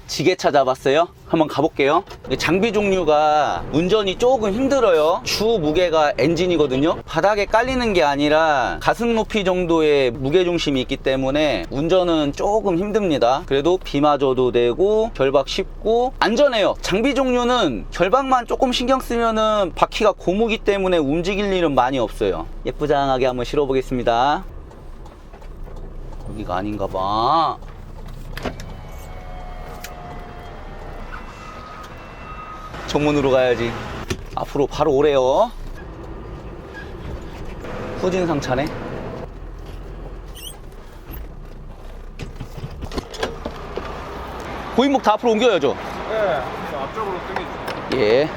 지게차 잡았어요. 한번 가볼게요. 장비 종류가 운전이 조금 힘들어요. 주 무게가 엔진이거든요. 바닥에 깔리는 게 아니라 가슴 높이 정도의 무게중심이 있기 때문에 운전은 조금 힘듭니다. 그래도 비 맞아도 되고 결박 쉽고 안전해요. 장비 종류는 결박만 조금 신경 쓰면은 바퀴가 고무기 때문에 움직일 일은 많이 없어요. 예쁘장하게 한번 실어보겠습니다. 여기가 아닌가 봐. 정문으로 가야지. 앞으로 바로 오래요. 후진상 차네. 고인목 다 앞으로 옮겨야죠. 네, 앞쪽으로 당겨주세요. 예.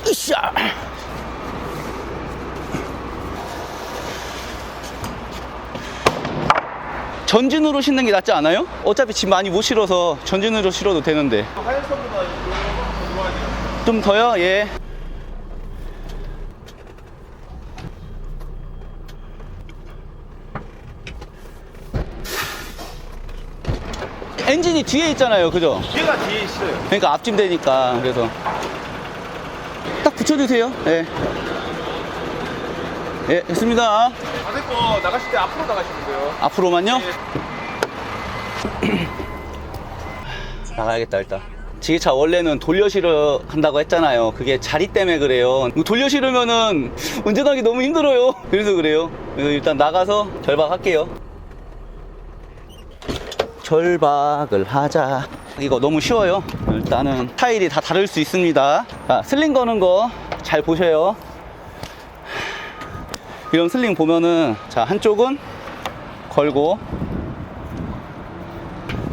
으쌰. 전진으로 신는 게 낫지 않아요? 어차피 짐 많이 못 실어서 전진으로 실어도 되는데. 하얀선보다 더 들어와야 돼요. 좀 더요? 예. 엔진이 뒤에 있잖아요, 그죠? 얘가 뒤에 있어요. 그러니까 앞짐 되니까. 그래서 딱 붙여주세요. 예. 예, 됐습니다. 다 됐고 나가실 때 앞으로 나가시면 돼요. 앞으로만요? 나가야겠다. 일단 지게차 원래는 돌려 실어 한다고 했잖아요. 그게 자리 때문에 그래요. 돌려 실으면은 운전하기 너무 힘들어요. 그래서 그래요. 그래서 일단 나가서 결박할게요. 결박을 하자. 이거 너무 쉬워요. 일단은 타일이 다 다를 수 있습니다. 자, 슬링 거는 거 잘 보셔요. 이런 슬링 보면은, 자, 한쪽은 걸고,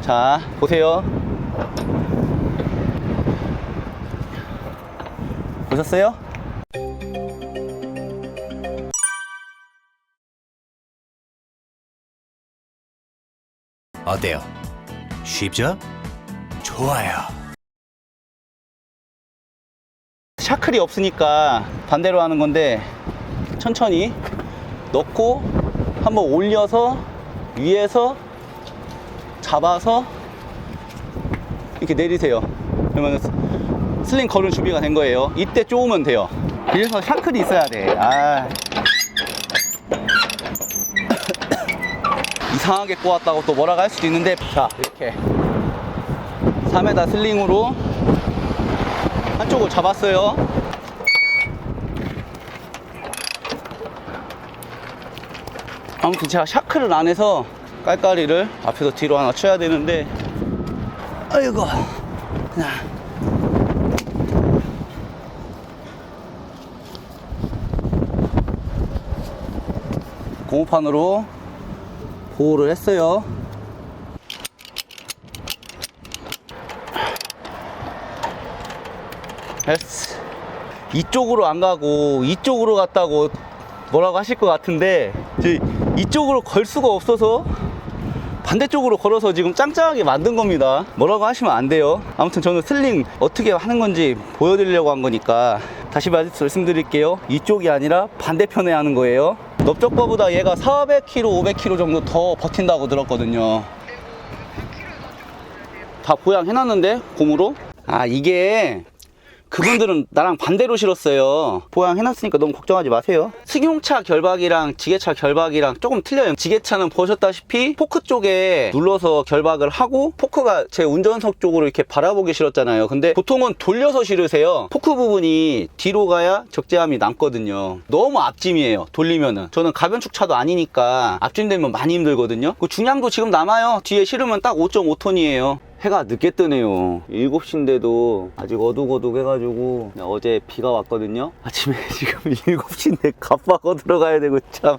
자, 보세요. 보셨어요? 어때요? 쉽죠? 좋아요. 샤클이 없으니까 반대로 하는 건데, 천천히 넣고 한번 올려서 위에서 잡아서 이렇게 내리세요. 그러면 슬링 걸을 준비가 된 거예요. 이때 쪼으면 돼요. 그래서 샤클이 있어야 돼. 이상하게 꼬았다고 또 뭐라고 할 수도 있는데, 자, 이렇게 3m 슬링으로 한쪽을 잡았어요. 아무튼 제가 샤크를 안 해서 깔깔이를 앞에서 뒤로 하나 쳐야 되는데, 아이고. 고무판으로 보호를 했어요. 됐어. 이쪽으로 안 가고 이쪽으로 갔다고 뭐라고 하실 것 같은데, 이쪽으로 걸 수가 없어서 반대쪽으로 걸어서 지금 짱짱하게 만든 겁니다. 뭐라고 하시면 안 돼요. 아무튼 저는 슬링 어떻게 하는 건지 보여드리려고 한 거니까 다시 말씀드릴게요. 이쪽이 아니라 반대편에 하는 거예요. 넓적 거보다 얘가 400kg, 500kg 정도 더 버틴다고 들었거든요. 다 보양 해놨는데, 고무로. 이게 그분들은 나랑 반대로 실었어요. 보양 해놨으니까 너무 걱정하지 마세요. 승용차 결박이랑 지게차 결박이랑 조금 틀려요. 지게차는 보셨다시피 포크 쪽에 눌러서 결박을 하고, 포크가 제 운전석 쪽으로 이렇게 바라보게 실었잖아요. 근데 보통은 돌려서 실으세요. 포크 부분이 뒤로 가야 적재함이 남거든요. 너무 앞짐이에요, 돌리면은. 저는 가변축 차도 아니니까 앞짐 되면 많이 힘들거든요. 그 중량도 지금 남아요. 뒤에 실으면 딱 5.5톤이에요 해가 늦게 뜨네요. 7시인데도 아직 어둑어둑 해가지고, 어제 비가 왔거든요. 아침에 지금 7시인데 갑바고 들어가야 되고 참.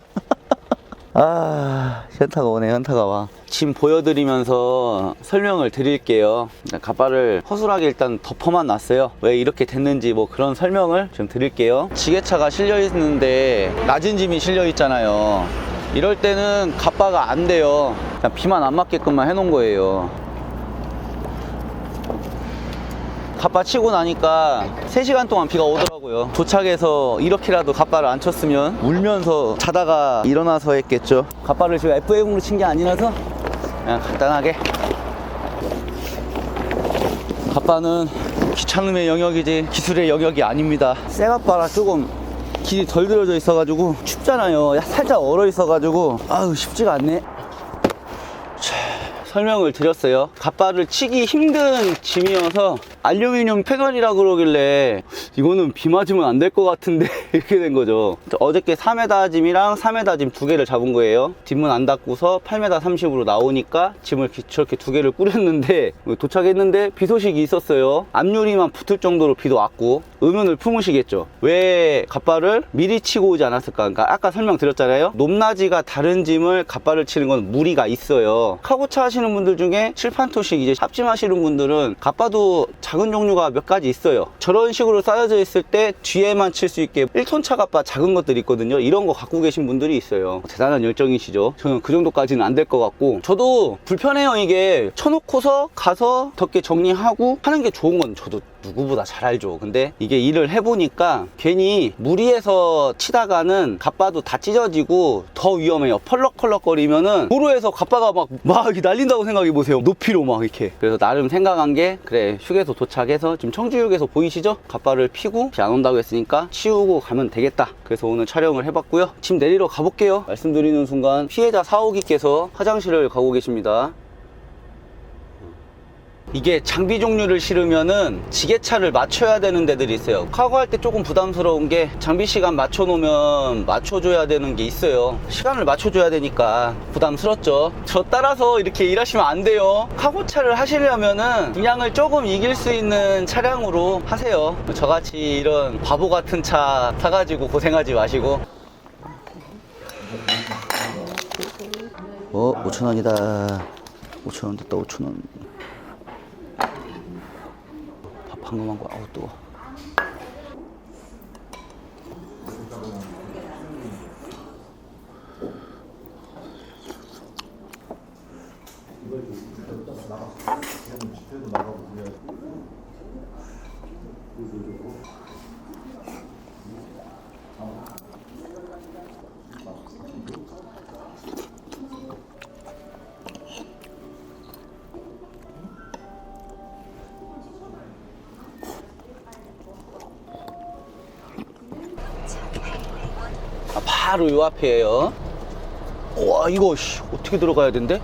현타가 오네. 현타가 와. 짐 보여드리면서 설명을 드릴게요. 갑바를 허술하게 일단 덮어만 놨어요. 왜 이렇게 됐는지 뭐 그런 설명을 좀 드릴게요. 지게차가 실려 있는데 낮은 짐이 실려 있잖아요. 이럴 때는 갑바가 안 돼요. 그냥 비만 안 맞게끔만 해놓은 거예요. 갑바 치고 나니까 3시간 동안 비가 오더라고요. 도착해서 이렇게라도 갑바를 안 쳤으면 울면서 자다가 일어나서 했겠죠. 갑바를 제가 FA 공으로 친 게 아니라서 그냥 간단하게 갑바는 귀찮음의 영역이지 기술의 영역이 아닙니다. 새 갑바라 조금 길이 덜 들어져 있어가지고 춥잖아요. 살짝 얼어 있어가지고 아유 쉽지가 않네. 설명을 드렸어요. 갑바를 치기 힘든 짐이어서 알루미늄 패널이라 그러길래 이거는 비 맞으면 안 될 것 같은데 이렇게 된 거죠. 어저께 4m 짐이랑 4m 짐 두 개를 잡은 거예요. 뒷문 안 닫고서 8m 30으로 나오니까 짐을 저렇게 두 개를 꾸렸는데 도착했는데 비 소식이 있었어요. 앞유리만 붙을 정도로 비도 왔고 의문을 품으시겠죠. 왜 갑바를 미리 치고 오지 않았을까? 그러니까 아까 설명드렸잖아요. 높낮이가 다른 짐을 갑바를 치는 건 무리가 있어요. 카고차 하시는 분들 중에 칠판토식 이제 합짐 하시는 분들은 갑바도 작은 종류가 몇 가지 있어요. 저런 식으로 쌓여져 있을 때 뒤에만 칠 수 있게 1톤 차 갑바 작은 것들이 있거든요. 이런 거 갖고 계신 분들이 있어요. 대단한 열정이시죠. 저는 그 정도까지는 안 될 것 같고 저도 불편해요. 이게 쳐놓고서 가서 덮개 정리하고 하는 게 좋은 건 저도 누구보다 잘 알죠. 근데 이게 일을 해보니까 괜히 무리해서 치다가는 갑바도 다 찢어지고 더 위험해요. 펄럭펄럭 거리면은 도로에서 갑바가 막 이렇게 날린다고 생각해보세요. 높이로 막 이렇게. 그래서 나름 생각한 게 그래 휴게소 도착해서 지금 청주 휴게소 보이시죠? 갑바를 피고 비 안 온다고 했으니까 치우고 가면 되겠다. 그래서 오늘 촬영을 해봤고요. 짐 내리러 가볼게요. 말씀드리는 순간 피해자 사오기께서 화장실을 가고 계십니다. 이게 장비 종류를 실으면은 지게차를 맞춰야 되는 데들이 있어요. 카고할 때 조금 부담스러운 게 장비 시간 맞춰 놓으면 맞춰줘야 되는 게 있어요. 시간을 맞춰줘야 되니까 부담스럽죠. 저 따라서 이렇게 일하시면 안 돼요. 카고차를 하시려면은 분량을 조금 이길 수 있는 차량으로 하세요. 저같이 이런 바보 같은 차 사가지고 고생하지 마시고. 5,000원이다. 5,000원 됐다. 5,000원. 방금 한 거, 아우, 뜨거. 바로 요 앞이에요. 와 이거 어떻게 들어가야 된대?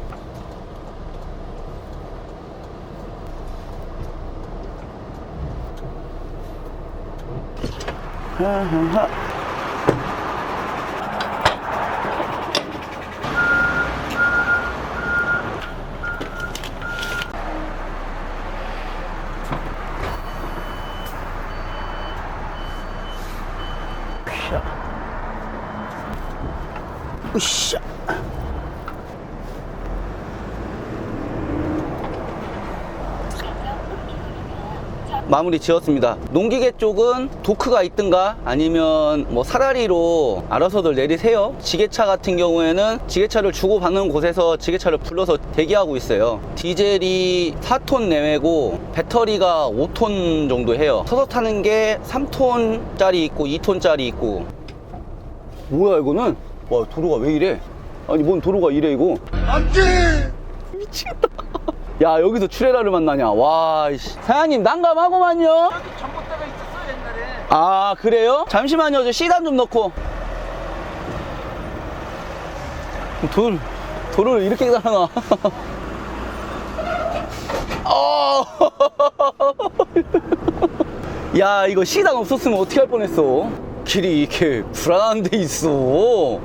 하하하. 으쌰. 마무리 지었습니다. 농기계 쪽은 도크가 있든가 아니면 뭐 사다리로 알아서들 내리세요. 지게차 같은 경우에는 지게차를 주고받는 곳에서 지게차를 불러서 대기하고 있어요. 디젤이 4톤 내외고 배터리가 5톤 정도 해요. 서서 타는 게 3톤짜리 있고 2톤짜리 있고. 뭐야 이거는? 와 도로가 왜 이래? 아니 뭔 도로가 이래 이거? 안돼! 미치겠다. 야 여기서 출애라를 만나냐? 와 이씨. 사장님 난감하고만요. 여기 전봇대가 있었어 옛날에. 아 그래요? 잠시만요. 저 C단 좀 넣고. 도로를 이렇게 가나? 야 이거 C단 없었으면 어떻게 할 뻔했어? 길이 이렇게 불안한 데 있어.